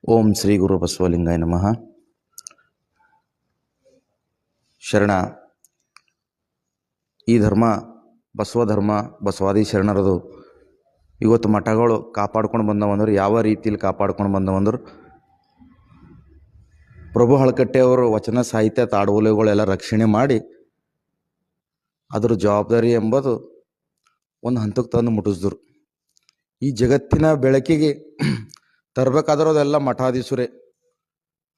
ಓಂ ಶ್ರೀ ಗುರು ಬಸವಲಿಂಗಾಯ ನಮಃ. ಶರಣ. ಈ ಧರ್ಮ ಬಸವ ಧರ್ಮ, ಬಸವಾದಿ ಶರಣರದು. ಇವತ್ತು ಮಠಗಳು ಕಾಪಾಡ್ಕೊಂಡು ಬಂದವಂದ್ರೆ ಯಾವ ರೀತಿಯಲ್ಲಿ ಕಾಪಾಡ್ಕೊಂಡು ಬಂದವಂದ್ರೆ ಪ್ರಭು ಹಳಕಟ್ಟೆಯವರು ವಚನ ಸಾಹಿತ್ಯ ತಾಡುವುಲೆಗಳೆಲ್ಲ ರಕ್ಷಣೆ ಮಾಡಿ ಅದರ ಜವಾಬ್ದಾರಿ ಎಂಬುದು ಒಂದು ಹಂತಕ್ಕೆ ತಂದು ಮುಟ್ಟಿಸಿದ್ರು. ಈ ಜಗತ್ತಿನ ಬೆಳಕಿಗೆ ತರಬೇಕಾದ್ರೆ ಅದೆಲ್ಲ ಮಠಾಧೀಶರೇ,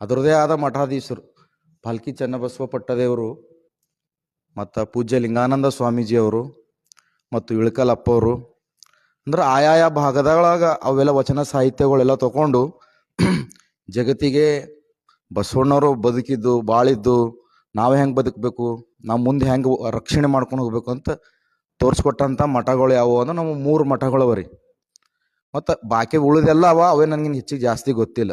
ಅದರದೇ ಆದ ಮಠಾಧೀಶರು. ಪಾಲ್ಕಿ ಚನ್ನಬಸವ ಪಟ್ಟದೇವರು ಮತ್ತು ಪೂಜ್ಯ ಲಿಂಗಾನಂದ ಸ್ವಾಮೀಜಿಯವರು ಮತ್ತು ಇಳಕಲ್ ಅಪ್ಪವರು ಅಂದ್ರೆ ಆಯಾಯ ಭಾಗದೊಳಗೆ ಅವೆಲ್ಲ ವಚನ ಸಾಹಿತ್ಯಗಳೆಲ್ಲ ತಗೊಂಡು ಜಗತ್ತಿಗೆ ಬಸವಣ್ಣವರು ಬದುಕಿದ್ದು ಬಾಳಿದ್ದು ನಾವು ಹೆಂಗೆ ಬದುಕಬೇಕು, ನಾವು ಮುಂದೆ ಹೆಂಗೆ ರಕ್ಷಣೆ ಮಾಡ್ಕೊಂಡು ಹೋಗ್ಬೇಕು ಅಂತ ತೋರಿಸ್ಕೊಟ್ಟಂಥ ಮಠಗಳು ಯಾವುವು ಅಂದ್ರೆ ನಮ್ಮ 3 ಮಠಗಳವ ರೀ. ಮತ್ತು ಬಾಕಿ ಉಳಿದೆಲ್ಲ ಅವೇ ನನಗಿನ್ನು ಹೆಚ್ಚಿಗೆ ಜಾಸ್ತಿ ಗೊತ್ತಿಲ್ಲ.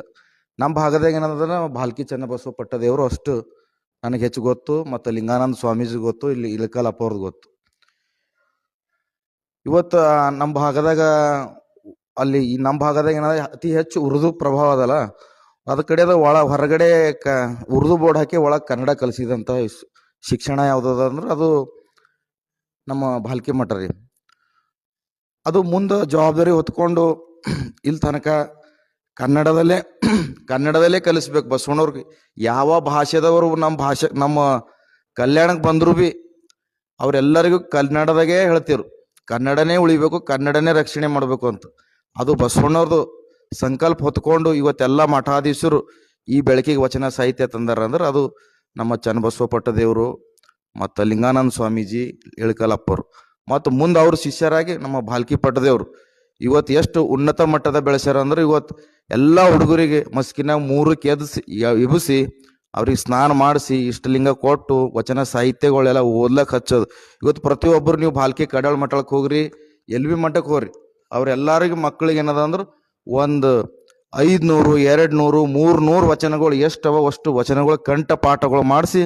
ನಮ್ಮ ಭಾಗದಾಗ ಏನಂದ್ರೆ ಪಾಲ್ಕಿ ಚನ್ನಬಸವ ಪಟ್ಟದೇವರು ಅಷ್ಟು ನನಗೆ ಹೆಚ್ಚು ಗೊತ್ತು, ಮತ್ತು ಲಿಂಗಾನಂದ ಸ್ವಾಮೀಜಿ ಗೊತ್ತು, ಇಲ್ಲಿ ಇಳಕಲ್ ಅಪ್ಪವ್ರದ್ದು ಗೊತ್ತು. ಇವತ್ತು ನಮ್ಮ ಭಾಗದಾಗ ನಮ್ಮ ಭಾಗದಾಗ ಏನಾದ್ರೆ ಅತಿ ಹೆಚ್ಚು ಉರ್ದು ಪ್ರಭಾವ ಅದಲ್ಲ, ಅದ ಕಡೆದ ಹೊರಗಡೆ ಉರ್ದು ಬೋರ್ಡ್ ಹಾಕಿ ಒಳಗೆ ಕನ್ನಡ ಕಲಿಸಿದಂಥ ಶಿಕ್ಷಣ ಯಾವುದದ ಅಂದ್ರೆ ಅದು ನಮ್ಮ ಪಾಲ್ಕಿ ಮಠ ರೀ. ಅದು ಮುಂದೆ ಜವಾಬ್ದಾರಿ ಹೊತ್ಕೊಂಡು ಇಲ್ಲಿ ತನಕ ಕನ್ನಡದಲ್ಲೇ ಕಲಿಸ್ಬೇಕು. ಬಸವಣ್ಣವ್ರಿಗೆ ಯಾವ ಭಾಷೆದವರು ನಮ್ಮ ಕಲ್ಯಾಣಕ್ಕೆ ಬಂದರೂ ಭೀ ಅವರೆಲ್ಲರಿಗೂ ಕನ್ನಡದಾಗೆ ಹೇಳ್ತಿರು, ಕನ್ನಡನೇ ಉಳಿಬೇಕು, ಕನ್ನಡನೇ ರಕ್ಷಣೆ ಮಾಡಬೇಕು ಅಂತ. ಅದು ಬಸವಣ್ಣವ್ರದ್ದು ಸಂಕಲ್ಪ ಹೊತ್ಕೊಂಡು ಇವತ್ತೆಲ್ಲ ಮಠಾಧೀಶರು ಈ ಬೆಳಕಿಗೆ ವಚನ ಸಾಹಿತ್ಯ ತಂದಾರ ಅಂದ್ರೆ ಅದು ನಮ್ಮ ಚನ್ನಬಸವ ಪಟ್ಟದೇವರು ಮತ್ತು ಲಿಂಗಾನಂದ ಸ್ವಾಮೀಜಿ, ಇಳಕಲ್ ಅಪ್ಪರು ಮತ್ತು ಮುಂದೆ ಅವ್ರ ಶಿಷ್ಯರಾಗಿ ನಮ್ಮ ಪಾಲ್ಕಿ ಪಟ್ಟದೇವರು ಇವತ್ತು ಎಷ್ಟು ಉನ್ನತ ಮಟ್ಟದ ಬೆಳೆಸ್ಯಾರ ಅಂದ್ರೆ ಇವತ್ತು ಎಲ್ಲ ಹುಡುಗರಿಗೆ ಮಸ್ಕಿನ 3 ಎಬ್ಬಿಸಿ ಅವ್ರಿಗೆ ಸ್ನಾನ ಮಾಡಿಸಿ ಇಷ್ಟಲಿಂಗ ಕೊಟ್ಟು ವಚನ ಸಾಹಿತ್ಯಗಳೆಲ್ಲ ಓದ್ಲಕ್ಕೆ ಹಚ್ಚೋದು. ಇವತ್ತು ಪ್ರತಿಯೊಬ್ಬರು ನೀವು ಪಾಲ್ಕಿ ಕಡಾಳ್ ಮಠಕ್ಕೆ ಹೋಗ್ರಿ, ಎಲ್ ಬಿ ಮಠಕ್ಕೆ ಹೋಗ್ರಿ, ಅವ್ರೆಲ್ಲರಿಗೂ ಮಕ್ಕಳಿಗೆ ಏನದ ಅಂದ್ರೆ ಒಂದು 500, 200, 300 ವಚನಗಳು ಎಷ್ಟವ ಅಷ್ಟು ವಚನಗಳು ಕಂಠ ಪಾಠಗಳು ಮಾಡಿಸಿ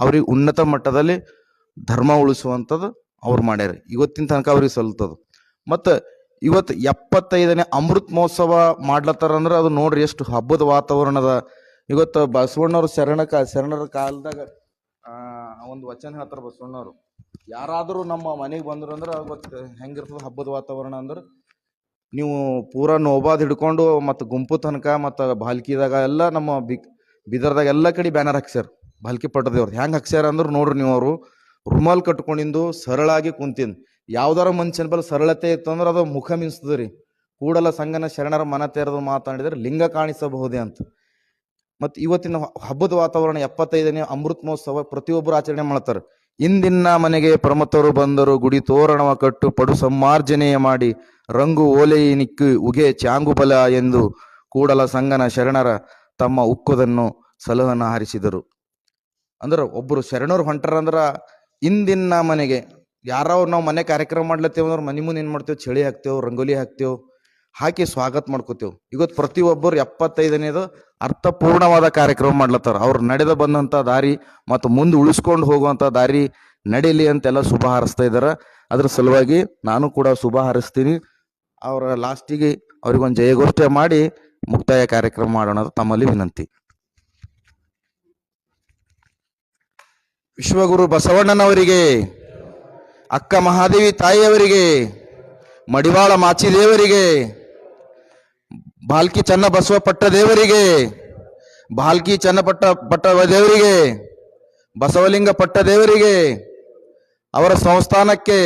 ಅವ್ರಿಗೆ ಉನ್ನತ ಮಟ್ಟದಲ್ಲಿ ಧರ್ಮ ಉಳಿಸುವಂಥದ್ದು ಅವ್ರು ಮಾಡ್ಯಾರ. ಇವತ್ತಿನ ತನಕ ಅವ್ರಿಗೆ ಸಲ್ತದು. ಮತ್ತು ಇವತ್ತು 75ನೇ ಅಮೃತ್ ಮಹೋತ್ಸವ ಮಾಡ್ಲತ್ತಾರ ಅಂದ್ರೆ ಅದು ನೋಡ್ರಿ ಎಷ್ಟು ಹಬ್ಬದ ವಾತಾವರಣದ. ಇವತ್ತು ಬಸವಣ್ಣವ್ರು ಶರಣರ ಕಾಲದಾಗ ಒಂದು ವಚನ ಹೇಳ್ತಾರೆ ಬಸವಣ್ಣವ್ರು, ಯಾರಾದರೂ ನಮ್ಮ ಮನೆಗೆ ಬಂದ್ರು ಅಂದ್ರೆ ಅವತ್ತು ಹೆಂಗಿರ್ತದೆ ಹಬ್ಬದ ವಾತಾವರಣ ಅಂದ್ರೆ ನೀವು ಪೂರಾ ನೋಬಾದ್ ಹಿಡ್ಕೊಂಡು ಮತ್ತು ಗುಂಪು ತನಕ ಮತ್ತು ಪಾಲ್ಕಿದಾಗ ಎಲ್ಲ ನಮ್ಮ ಬಿದರ್ದಾಗ ಎಲ್ಲ ಕಡೆ ಬ್ಯಾನರ್ ಹಾಕ್ಸ್ಯಾರ. ಪಾಲ್ಕಿ ಪಟ್ಟದೇವ್ರು ಹೆಂಗೆ ಹಾಕ್ಸ್ಯಾರ ಅಂದ್ರೆ ನೋಡ್ರಿ ನೀವು, ಅವರು ರುಮಾಲ್ ಕಟ್ಕೊಂಡಿಂದು ಸರಳಾಗಿ ಕುಂತಿಂದು ಯಾವ್ದಾರ ಮನುಷ್ಯನ ಬಲ್ಲ ಸರಳತೆ ಇತ್ತು ಅಂದ್ರೆ ಅದು ಮುಖ ಮಿನ್ಸ್ತದ ರೀ. ಕೂಡಲ ಸಂಗನ ಶರಣರ ಮನ ತೆರೆದು ಮಾತಾಡಿದರೆ ಲಿಂಗ ಕಾಣಿಸಬಹುದೇ ಅಂತ. ಮತ್ತು ಇವತ್ತಿನ ಹಬ್ಬದ ವಾತಾವರಣ 75ನೇ ಅಮೃತ್ ಮಹೋತ್ಸವ ಪ್ರತಿಯೊಬ್ಬರು ಆಚರಣೆ ಮಾಡ್ತಾರೆ. ಇಂದಿನ ಮನೆಗೆ ಪ್ರಮತ್ತರು ಬಂದರು, ಗುಡಿ ತೋರಣವ ಕಟ್ಟು ಪಡು ಸಮ್ಮಾರ್ಜನೆಯ ಮಾಡಿ ರಂಗು ಓಲೆಯಿನಿಕ್ಕು ಉಗೆ ಚಾಂಗುಬಲ ಎಂದು ಕೂಡಲ ಸಂಗನ ಶರಣರ ತಮ್ಮ ಉಕ್ಕುದನ್ನು ಸಲಹನ ಹಾರಿಸಿದರು. ಅಂದ್ರೆ ಒಬ್ಬರು ಶರಣರು ಹೊಂಟಾರಂದ್ರೆ ಇಂದಿನ ಮನೆಗೆ ಯಾರವ್ರು ನಾವು ಮನೆ ಕಾರ್ಯಕ್ರಮ ಮಾಡ್ಲತ್ತೇವೆ ಅಂದ್ರೆ ಮನೆ ಮುಂದೆ ಏನು ಮಾಡ್ತೇವೆ, ಚಳಿ ಹಾಕ್ತೇವೆ, ರಂಗೋಲಿ ಹಾಕ್ತೇವೆ, ಹಾಕಿ ಸ್ವಾಗತ ಮಾಡ್ಕೋತೇವೆ. ಇವತ್ತು ಪ್ರತಿಯೊಬ್ಬರು 75ನೇದು ಅರ್ಥಪೂರ್ಣವಾದ ಕಾರ್ಯಕ್ರಮ ಮಾಡ್ಲತ್ತಾರ. ಅವ್ರು ನಡೆದ ಬಂದಂಥ ದಾರಿ ಮತ್ತು ಮುಂದೆ ಉಳಿಸ್ಕೊಂಡು ಹೋಗುವಂಥ ದಾರಿ ನಡೀಲಿ ಅಂತೆಲ್ಲ ಶುಭ ಹಾರಿಸ್ತಾ ಇದ್ದಾರೆ. ಅದ್ರ ಸಲುವಾಗಿ ನಾನು ಕೂಡ ಶುಭ ಹಾರಿಸ್ತೀನಿ. ಅವರ ಲಾಸ್ಟಿಗೆ ಅವ್ರಿಗೊಂದು ಜಯಘೋಷ ಮಾಡಿ ಮುಕ್ತಾಯ ಕಾರ್ಯಕ್ರಮ ಮಾಡೋಣ ತಮ್ಮಲ್ಲಿ ವಿನಂತಿ. ವಿಶ್ವಗುರು ಬಸವಣ್ಣನವರಿಗೆ, ಅಕ್ಕ ಮಹಾದೇವಿ ತಾಯಿಯವರಿಗೆ, ಮಡಿವಾಳ ಮಾಚಿದೇವರಿಗೆ, ಪಾಲ್ಕಿ ಚನ್ನಬಸವ ಪಟ್ಟದೇವರಿಗೆ, ಪಾಲ್ಕಿ ಪಟ್ಟದೇವರಿಗೆ, ಬಸವಲಿಂಗ ಪಟ್ಟದೇವರಿಗೆ, ಅವರ ಸಂಸ್ಥಾನಕ್ಕೆ